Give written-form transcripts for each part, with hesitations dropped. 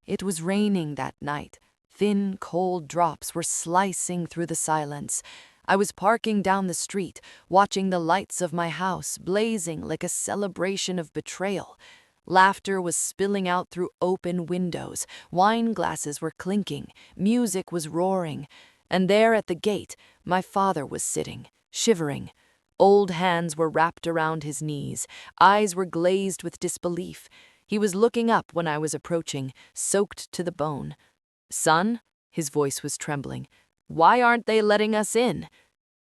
It was raining that night. Thin, cold drops were slicing through the silence. I was parking down the street, watching the lights of my house blazing like a celebration of betrayal. Laughter was spilling out through open windows, wine glasses were clinking, music was roaring, and there at the gate, my father was sitting, shivering. Old hands were wrapped around his knees, eyes were glazed with disbelief. He was looking up when I was approaching, soaked to the bone. "Son," his voice was trembling, "why aren't they letting us in?"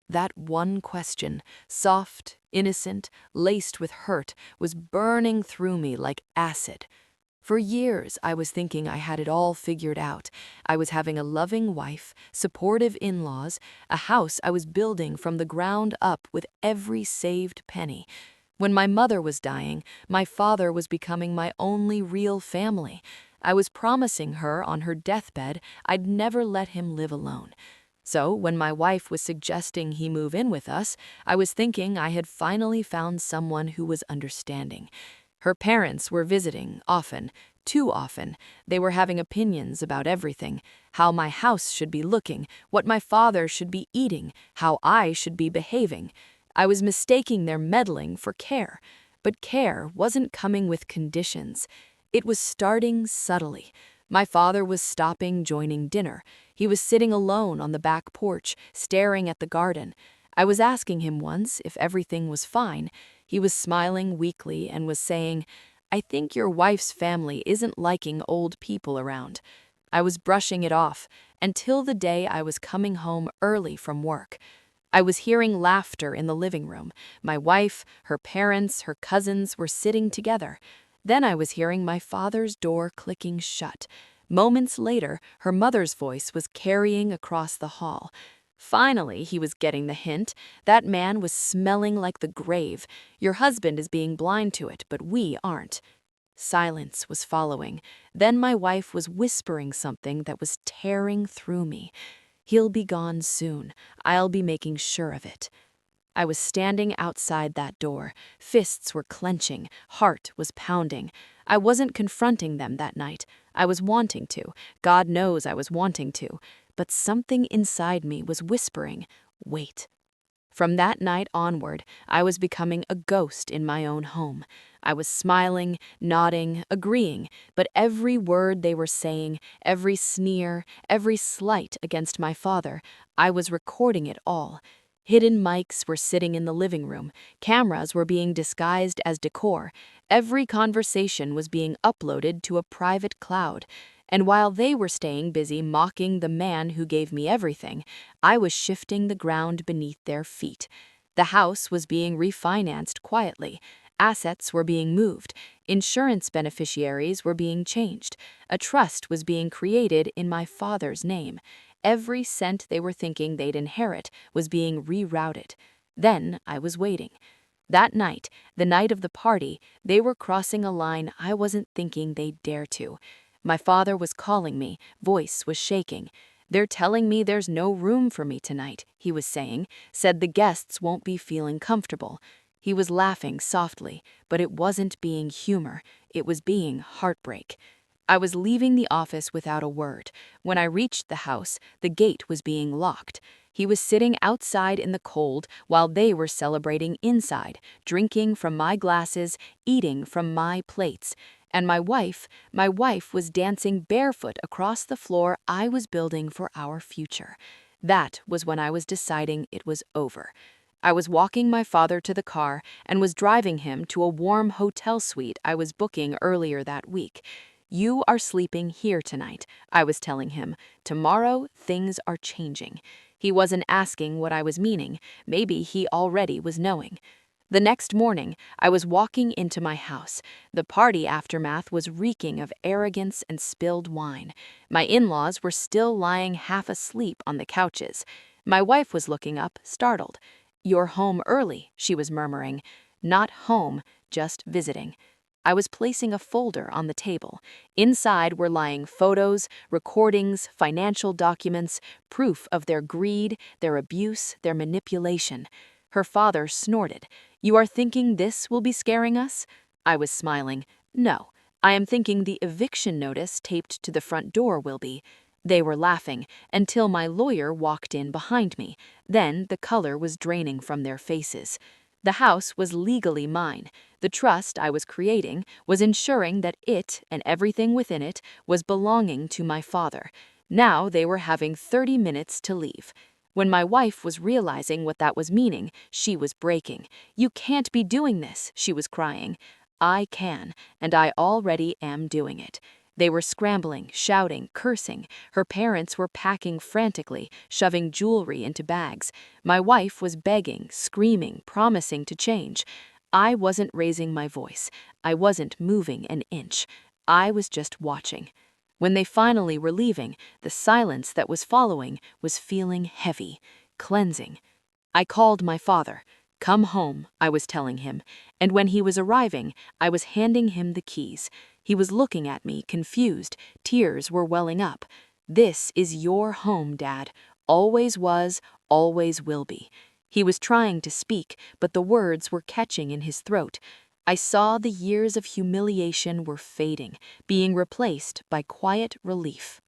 That one question, soft, innocent, laced with hurt, was burning through me like acid. For years, I was thinking I had it all figured out. I was having a loving wife, supportive in-laws, a house I was building from the ground up with every saved penny. When my mother was dying, my father was becoming my only real family. I was promising her on her deathbed I'd never let him live alone. So when my wife was suggesting he move in with us, I was thinking I had finally found someone who was understanding. Her parents were visiting often, too often. They were having opinions about everything, how my house should be looking, what my father should be eating, how I should be behaving. I was mistaking their meddling for care, but care wasn't coming with conditions. It was starting subtly. My father was stopping joining dinner. He was sitting alone on the back porch, staring at the garden. I was asking him once if everything was fine. He was smiling weakly and was saying, "I think your wife's family isn't liking old people around." I was brushing it off until the day I was coming home early from work. I was hearing laughter in the living room. My wife, her parents, her cousins were sitting together. Then I was hearing my father's door clicking shut. Moments later, her mother's voice was carrying across the hall. Finally, he was getting the hint. That man was smelling like the grave. Your husband is being blind to it, but we aren't. Silence was following. Then my wife was whispering something that was tearing through me. "He'll be gone soon. I'll be making sure of it." I was standing outside that door. Fists were clenching. Heart was pounding. I wasn't confronting them that night. I was wanting to. God knows I was wanting to. But something inside me was whispering, "Wait." From that night onward, I was becoming a ghost in my own home. I was smiling, nodding, agreeing, but every word they were saying, every sneer, every slight against my father, I was recording it all. Hidden mics were sitting in the living room. Cameras were being disguised as decor. Every conversation was being uploaded to a private cloud. And while they were staying busy mocking the man who gave me everything, I was shifting the ground beneath their feet. The house was being refinanced quietly. Assets were being moved. Insurance beneficiaries were being changed. A trust was being created in my father's name. Every cent they were thinking they'd inherit was being rerouted. Then I was waiting. That night, the night of the party, they were crossing a line I wasn't thinking they'd dare to. My father was calling me, voice was shaking. "They're telling me there's no room for me tonight," he was saying, "said the guests won't be feeling comfortable." He was laughing softly, but it wasn't being humor, it was being heartbreak. I was leaving the office without a word. When I reached the house, the gate was being locked. He was sitting outside in the cold while they were celebrating inside, drinking from my glasses, eating from my plates. And my wife was dancing barefoot across the floor I was building for our future. That was when I was deciding it was over. I was walking my father to the car and was driving him to a warm hotel suite I was booking earlier that week. "You are sleeping here tonight," I was telling him. "Tomorrow, things are changing." He wasn't asking what I was meaning. Maybe he already was knowing. The next morning, I was walking into my house. The party aftermath was reeking of arrogance and spilled wine. My in-laws were still lying half asleep on the couches. My wife was looking up, startled. "You're home early," she was murmuring. "Not home, just visiting." I was placing a folder on the table. Inside were lying photos, recordings, financial documents, proof of their greed, their abuse, their manipulation. Her father snorted. "You are thinking this will be scaring us?" I was smiling. "No, I am thinking the eviction notice taped to the front door will be. They were laughing until my lawyer walked in behind me. Then the color was draining from their faces. The house was legally mine. The trust I was creating was ensuring that it and everything within it was belonging to my father. Now they were having 30 minutes to leave. When my wife was realizing what that was meaning, she was breaking. "You can't be doing this," she was crying. "I can, and I already am doing it." They were scrambling, shouting, cursing. Her parents were packing frantically, shoving jewelry into bags. My wife was begging, screaming, promising to change. I wasn't raising my voice. I wasn't moving an inch. I was just watching. When they finally were leaving, the silence that was following was feeling heavy, cleansing. I called my father. "Come home," I was telling him, and when he was arriving, I was handing him the keys. He was looking at me, confused. Tears were welling up. "This is your home, Dad. Always was, always will be." He was trying to speak, but the words were catching in his throat. I saw the years of humiliation were fading, being replaced by quiet relief.